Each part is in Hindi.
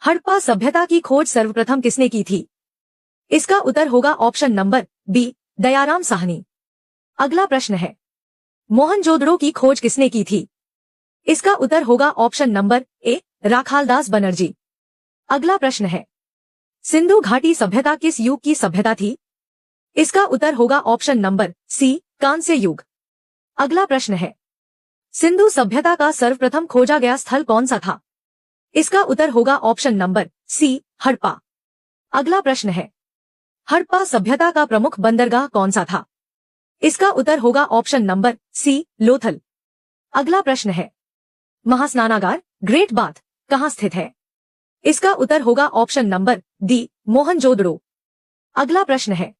हड़प्पा सभ्यता की खोज सर्वप्रथम किसने की थी? इसका उत्तर होगा option number B, Dayaram Sahni. अगला प्रश्न है, मोहनजोदड़ो की खोज किसने की थी? इसका उत्तर होगा option number A, Rakhaldas Banerjee. अगला प्रश्न है, सिंधु घाटी सभ्यता किस युग की सभ्यता थी? इसका उत्तर होगा ऑप्शन नंबर सी, कांस्य युग। अगला प्रश्न है, सिंधु सभ्यता का सर्वप्रथम खोजा गया स्थल कौन सा था? इसका उत्तर होगा ऑप्शन नंबर सी, हड़प्पा। अगला प्रश्न है, हड़प्पा सभ्यता का प्रमुख बंदरगाह कौन सा था? इसका उत्तर होगा ऑप्शन नंबर सी, लोथल। अगला प्रश्न है, महास्नानागार ग्रेट बाथ कहाँ स्थित है? इसका उत्तर होगा ऑप्शन नंबर डी, मोहनजोदड़ो। अगला प्रश्न है,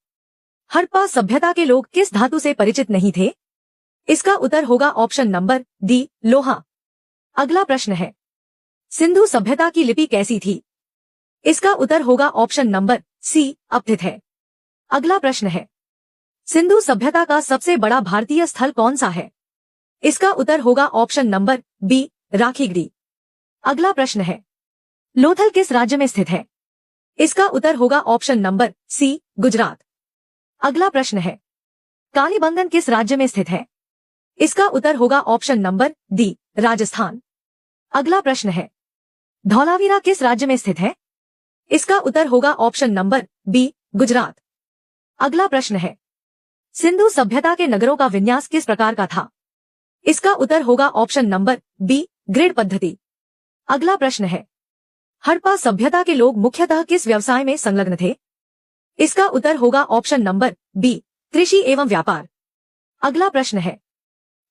हड़प्पा सभ्यता के लोग किस धातु से परिचित नहीं थे? इसका उत्तर होगा ऑप्शन नंबर डी, लोहा। अगला प्रश्न है, सिंधु सभ्यता की लिपि कैसी थी? इसका उत्तर होगा ऑप्शन नंबर सी, अपठित है। अगला प्रश्न है, सिंधु सभ्यता का सबसे बड़ा भारतीय स्थल कौन सा है? इसका उत्तर होगा ऑप्शन नंबर बी, राखीगढ़ी। अगला प्रश्न है, लोथल किस राज्य में स्थित है? इसका उत्तर होगा ऑप्शन नंबर सी, गुजरात। अगला प्रश्न है, कालीबंगन किस राज्य में स्थित है? इसका उत्तर होगा ऑप्शन नंबर डी, राजस्थान। अगला प्रश्न है, धौलावीरा किस राज्य में स्थित है? इसका उत्तर होगा ऑप्शन नंबर बी, गुजरात। अगला प्रश्न है, सिंधु सभ्यता के नगरों का विन्यास किस प्रकार का था? इसका उत्तर होगा ऑप्शन नंबर बी, ग्रिड पद्धति। अगला प्रश्न है, हड़प्पा सभ्यता के लोग मुख्यतः किस व्यवसाय में संलग्न थे? इसका उत्तर होगा ऑप्शन नंबर बी, कृषि एवं व्यापार। अगला प्रश्न है,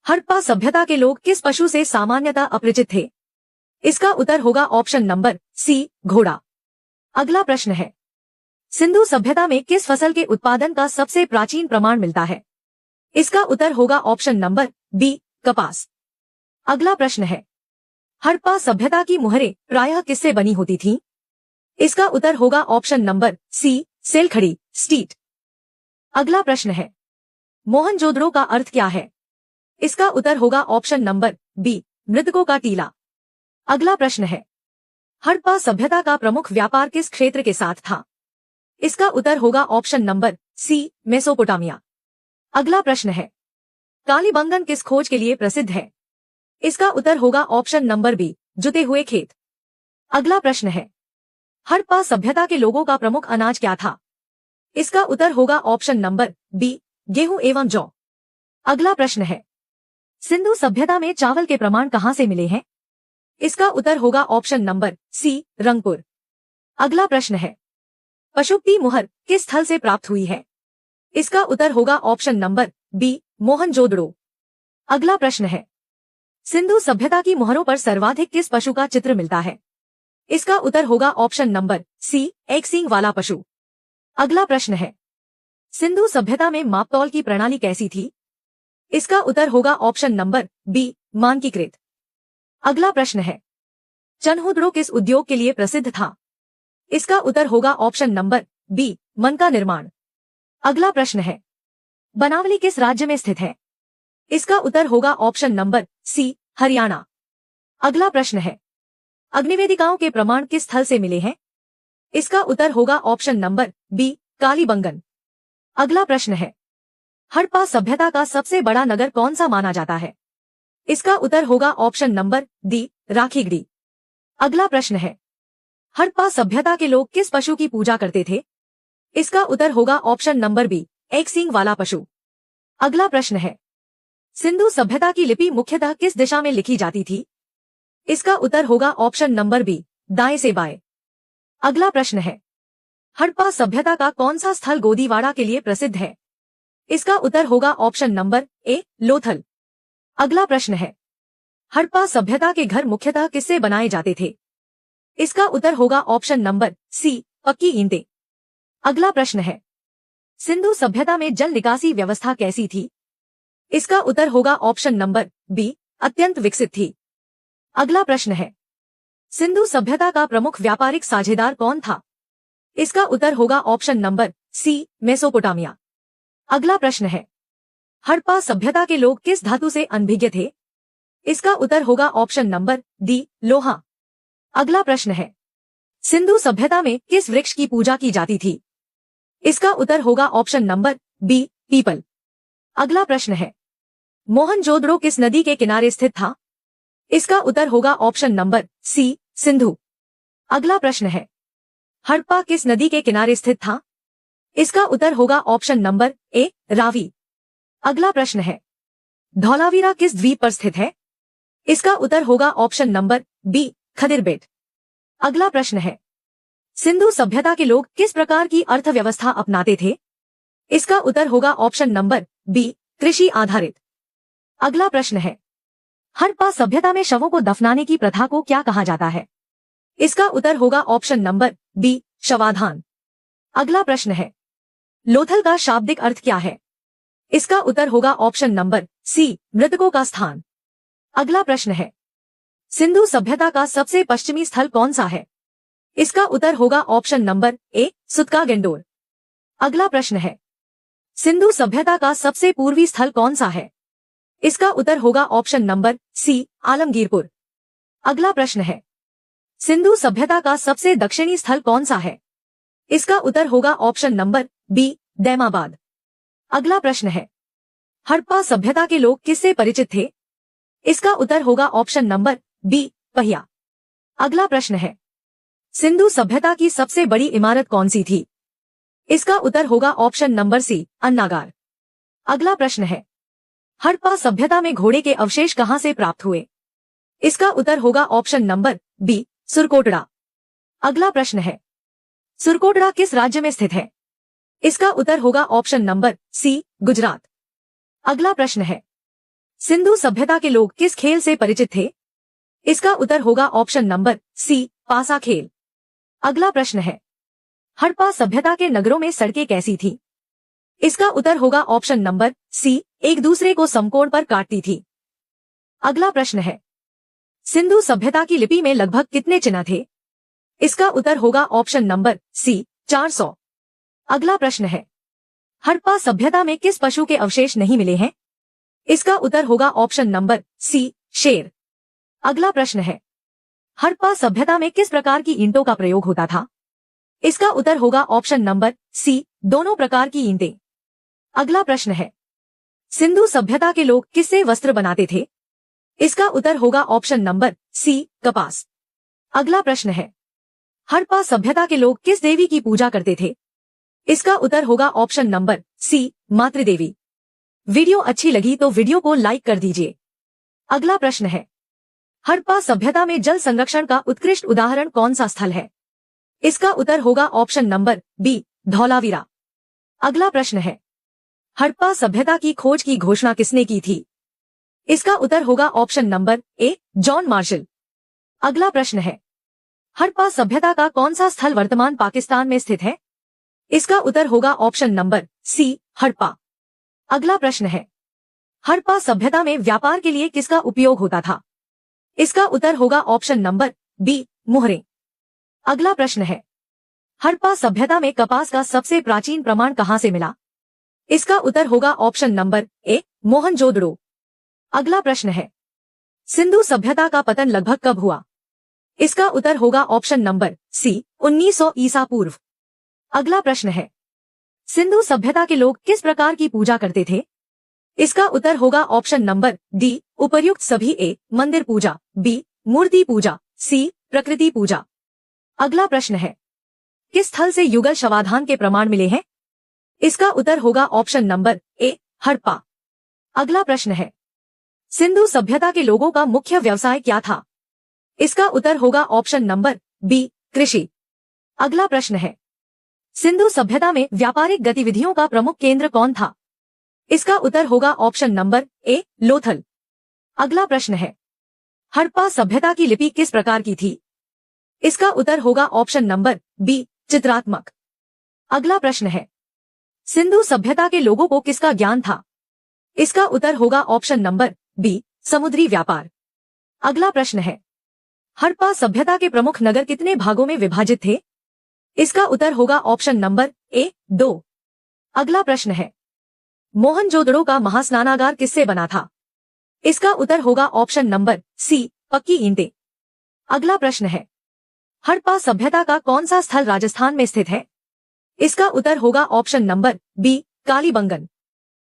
हड़प्पा सभ्यता के लोग किस पशु से सामान्यतः अपरिचित थे? इसका उत्तर होगा ऑप्शन नंबर सी, घोड़ा। अगला प्रश्न है, सिंधु सभ्यता में किस फसल के उत्पादन का सबसे प्राचीन प्रमाण मिलता है? इसका उत्तर होगा ऑप्शन नंबर बी, कपास। अगला प्रश्न है, हड़प्पा सभ्यता की मुहरें प्रायः किससे बनी होती थीं? इसका उत्तर होगा ऑप्शन नंबर सी, सेलखड़ी, स्टीट। अगला प्रश्न है, मोहनजोदड़ो का अर्थ क्या है? इसका उत्तर होगा ऑप्शन नंबर बी, मृतकों का टीला। अगला प्रश्न है, हड़प्पा सभ्यता का प्रमुख व्यापार किस क्षेत्र के साथ था? इसका उत्तर होगा ऑप्शन नंबर सी, मेसोपोटामिया। अगला प्रश्न है, कालीबंगन किस खोज के लिए प्रसिद्ध है? इसका उत्तर होगा ऑप्शन नंबर बी, जुते हुए खेत। अगला प्रश्न है, हड़प्पा सभ्यता के लोगों का प्रमुख अनाज क्या था? इसका उत्तर होगा ऑप्शन नंबर बी, गेहूं एवं जौ। अगला प्रश्न है, सिंधु सभ्यता में चावल के प्रमाण कहां से मिले हैं? इसका उत्तर होगा ऑप्शन नंबर सी, रंगपुर। अगला प्रश्न है, पशुपति मुहर किस स्थल से प्राप्त हुई है? इसका उत्तर होगा ऑप्शन नंबर बी, मोहनजोदड़ो। अगला प्रश्न है, सिंधु सभ्यता की मुहरों पर सर्वाधिक किस पशु का चित्र मिलता है? इसका उत्तर होगा ऑप्शन नंबर सी, एक सींग वाला पशु। अगला प्रश्न है, सिंधु सभ्यता में मापतौल की प्रणाली कैसी थी? इसका उत्तर होगा ऑप्शन नंबर बी, मानकीकृत। अगला प्रश्न है, चनहुदड़ो किस उद्योग के लिए प्रसिद्ध था? इसका उत्तर होगा ऑप्शन नंबर बी, मन का निर्माण। अगला प्रश्न है, बनावली किस राज्य में स्थित है? इसका उत्तर होगा ऑप्शन नंबर सी, हरियाणा। अगला प्रश्न है, अग्निवेदिकाओं के प्रमाण किस स्थल से मिले हैं? इसका उत्तर होगा ऑप्शन नंबर बी, कालीबंगन। अगला प्रश्न है, हड़प्पा सभ्यता का सबसे बड़ा नगर कौन सा माना जाता है? इसका उत्तर होगा ऑप्शन नंबर डी, राखीगढ़ी। अगला प्रश्न है, हड़प्पा सभ्यता के लोग किस पशु की पूजा करते थे? इसका उत्तर होगा ऑप्शन नंबर बी, एक सींग वाला पशु। अगला प्रश्न है, सिंधु सभ्यता की लिपि मुख्यतः किस दिशा में लिखी जाती थी? इसका उत्तर होगा ऑप्शन नंबर बी, दाएं से बाएं। अगला प्रश्न है, हड़प्पा सभ्यता का कौन सा स्थल गोदीवाड़ा के लिए प्रसिद्ध है? इसका उत्तर होगा ऑप्शन नंबर ए, लोथल। अगला प्रश्न है, हड़प्पा सभ्यता के घर मुख्यतः किससे बनाए जाते थे? इसका उत्तर होगा ऑप्शन नंबर सी, पक्की ईंटें। अगला प्रश्न है, सिंधु सभ्यता में जल निकासी व्यवस्था कैसी थी? इसका उत्तर होगा ऑप्शन नंबर बी, अत्यंत विकसित थी। अगला प्रश्न है, सिंधु सभ्यता का प्रमुख व्यापारिक साझेदार कौन था? इसका उत्तर होगा ऑप्शन नंबर सी, मेसोपोटामिया। अगला प्रश्न है, हड़प्पा सभ्यता के लोग किस धातु से अनभिज्ञ थे? इसका उत्तर होगा ऑप्शन नंबर डी, लोहा। अगला प्रश्न है, सिंधु सभ्यता में किस वृक्ष की पूजा की जाती थी? इसका उत्तर होगा ऑप्शन नंबर बी, पीपल। अगला प्रश्न है, मोहनजोदड़ो किस नदी के किनारे स्थित था? इसका उत्तर होगा ऑप्शन नंबर सी, सिंधु। अगला प्रश्न है, हड़प्पा किस नदी के किनारे स्थित था? इसका उत्तर होगा ऑप्शन नंबर ए, रावी। अगला प्रश्न है, धौलावीरा किस द्वीप पर स्थित है? इसका उत्तर होगा ऑप्शन नंबर बी, खदिरबेट। अगला प्रश्न है, सिंधु सभ्यता के लोग किस प्रकार की अर्थव्यवस्था अपनाते थे? इसका उत्तर होगा ऑप्शन नंबर बी, कृषि आधारित। अगला प्रश्न है, हड़प्पा सभ्यता में शवों को दफनाने की प्रथा को क्या कहा जाता है? इसका उत्तर होगा ऑप्शन नंबर बी, शवाधान। अगला प्रश्न है, लोथल का शाब्दिक अर्थ क्या है? इसका उत्तर होगा ऑप्शन नंबर सी, मृतकों का स्थान। अगला प्रश्न है, सिंधु सभ्यता का सबसे पश्चिमी स्थल कौन सा है? इसका उत्तर होगा ऑप्शन नंबर ए, सुतका गेंडोर। अगला प्रश्न है, सिंधु सभ्यता का सबसे पूर्वी स्थल कौन सा है? इसका उत्तर होगा ऑप्शन नंबर सी, आलमगीरपुर। अगला प्रश्न है, सिंधु सभ्यता का सबसे दक्षिणी स्थल कौन सा है? इसका उत्तर होगा ऑप्शन नंबर बी, दैमाबाद। अगला प्रश्न है, हड़प्पा सभ्यता के लोग किससे परिचित थे? इसका उत्तर होगा ऑप्शन नंबर बी, पहिया। अगला प्रश्न है, सिंधु सभ्यता की सबसे बड़ी इमारत कौन सी थी? इसका उत्तर होगा ऑप्शन नंबर सी, अन्नागार। अगला प्रश्न है, हड़प्पा सभ्यता में घोड़े के अवशेष कहां से प्राप्त हुए? इसका उत्तर होगा ऑप्शन नंबर बी, सुरकोटड़ा। अगला प्रश्न है, सुरकोटड़ा किस राज्य में स्थित है? इसका उत्तर होगा ऑप्शन नंबर सी, गुजरात। अगला प्रश्न है, सिंधु सभ्यता के लोग किस खेल से परिचित थे? इसका उत्तर होगा ऑप्शन नंबर सी, पासा खेल। अगला प्रश्न है, हड़प्पा सभ्यता के नगरों में सड़कें कैसी थी? इसका उत्तर होगा ऑप्शन नंबर सी, एक दूसरे को समकोण पर काटती थी। अगला प्रश्न है, सिंधु सभ्यता की लिपि में लगभग कितने चिन्ह थे? इसका उत्तर होगा ऑप्शन नंबर सी, 400। अगला प्रश्न है, हड़प्पा सभ्यता में किस पशु के अवशेष नहीं मिले हैं? इसका उत्तर होगा ऑप्शन नंबर सी, शेर। अगला प्रश्न है, हड़प्पा सभ्यता में किस प्रकार की ईंटों का प्रयोग होता था? इसका उत्तर होगा ऑप्शन नंबर सी, दोनों प्रकार की ईंटें। अगला प्रश्न है, सिंधु सभ्यता के लोग किससे वस्त्र बनाते थे? इसका उत्तर होगा ऑप्शन नंबर सी, कपास। अगला प्रश्न है, हड़प्पा सभ्यता के लोग किस देवी की पूजा करते थे? इसका उत्तर होगा ऑप्शन नंबर सी, मातृदेवी। वीडियो अच्छी लगी तो वीडियो को लाइक कर दीजिए। अगला प्रश्न है, हड़प्पा सभ्यता में जल संरक्षण का उत्कृष्ट उदाहरण कौन सा स्थल है? इसका उत्तर होगा ऑप्शन नंबर बी, धौलावीरा। अगला प्रश्न है, हड़प्पा सभ्यता की खोज की घोषणा किसने की थी? इसका उत्तर होगा option number A, John Marshall. अगला प्रश्न है, हड़प्पा सभ्यता का कौन सा स्थल वर्तमान पाकिस्तान में स्थित है? इसका उत्तर होगा ऑप्शन नंबर सी, हड़प्पा। अगला प्रश्न है, हड़प्पा सभ्यता में व्यापार के लिए किसका उपयोग होता था? इसका उत्तर होगा ऑप्शन नंबर बी, मुहरें। अगला प्रश्न है, हड़प्पा सभ्यता में कपास का सबसे प्राचीन प्रमाण कहां से मिला? इसका उत्तर होगा ऑप्शन नंबर ए, मोहनजोदड़ो। अगला प्रश्न है, सिंधु सभ्यता का पतन लगभग कब हुआ? इसका उत्तर होगा ऑप्शन नंबर सी, 1900 ईसा पूर्व। अगला प्रश्न है, सिंधु सभ्यता के लोग किस प्रकार की पूजा करते थे? इसका उत्तर होगा ऑप्शन नंबर डी, उपर्युक्त सभी। ए, मंदिर पूजा, बी, मूर्ति पूजा, सी, प्रकृति पूजा। अगला प्रश्न है, किस स्थल से युगल शवाधान के प्रमाण मिले हैं? इसका उत्तर होगा ऑप्शन नंबर ए, हड़प्पा। अगला प्रश्न है, सिंधु सभ्यता के लोगों का मुख्य व्यवसाय क्या था? इसका उत्तर होगा ऑप्शन नंबर बी, कृषि। अगला प्रश्न है, सिंधु सभ्यता में व्यापारिक गतिविधियों का प्रमुख केंद्र कौन था? इसका उत्तर होगा ऑप्शन नंबर ए, लोथल। अगला प्रश्न है, हड़प्पा सभ्यता की लिपि किस प्रकार की थी? इसका उत्तर होगा ऑप्शन नंबर बी, चित्रात्मक। अगला प्रश्न है, सिंधु सभ्यता के लोगों को किसका ज्ञान था? इसका उत्तर होगा ऑप्शन नंबर बी, समुद्री व्यापार। अगला प्रश्न है, हड़प्पा सभ्यता के प्रमुख नगर कितने भागों में विभाजित थे? इसका उत्तर होगा ऑप्शन नंबर ए, 2। अगला प्रश्न है, मोहनजोदड़ो का महास्नानागार किससे बना था? इसका उत्तर होगा ऑप्शन नंबर सी, पक्की ईंटें। अगला प्रश्न है, हड़प्पा सभ्यता का कौन सा स्थल राजस्थान में स्थित है? इसका उत्तर होगा ऑप्शन नंबर बी, कालीबंगन।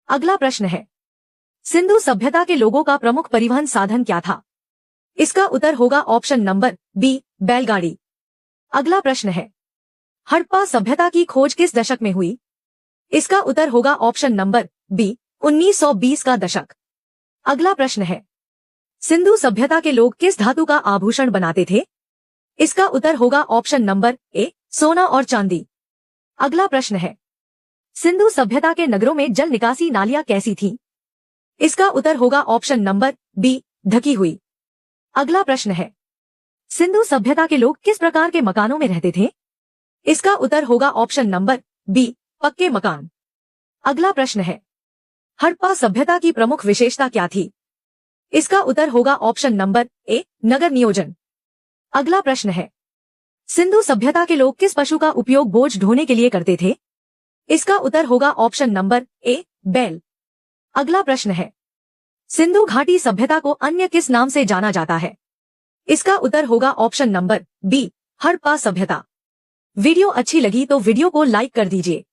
अगला प्रश्न है, सिंधु सभ्यता के लोगों का प्रमुख परिवहन साधन क्या था? इसका उत्तर होगा ऑप्शन नंबर बी, बैलगाड़ी। अगला प्रश्न है, हड़प्पा सभ्यता की खोज किस दशक में हुई? इसका उत्तर होगा ऑप्शन नंबर बी, 1920 का दशक। अगला प्रश्न है, सिंधु सभ्यता के लोग किस धातु का आभूषण बनाते थे? इसका उत्तर होगा ऑप्शन नंबर ए, सोना और चांदी। अगला प्रश्न है, सिंधु सभ्यता के नगरों में जल निकासी नालियां कैसी थीं? इसका उत्तर होगा ऑप्शन नंबर बी, ढकी हुई। अगला प्रश्न है, सिंधु सभ्यता के लोग किस प्रकार के मकानों में रहते थे? इसका उत्तर होगा ऑप्शन नंबर बी, पक्के मकान। अगला प्रश्न है, हड़प्पा सभ्यता की प्रमुख विशेषता क्या थी? इसका उत्तर होगा ऑप्शन नंबर ए, नगर नियोजन। अगला प्रश्न है, सिंधु सभ्यता के लोग किस पशु का उपयोग बोझ ढोने के लिए करते थे? इसका उत्तर होगा ऑप्शन नंबर ए, बैल। अगला प्रश्न है, सिंधु घाटी सभ्यता को अन्य किस नाम से जाना जाता है? इसका उत्तर होगा ऑप्शन नंबर बी, हड़प्पा सभ्यता। वीडियो अच्छी लगी तो वीडियो को लाइक कर दीजिए।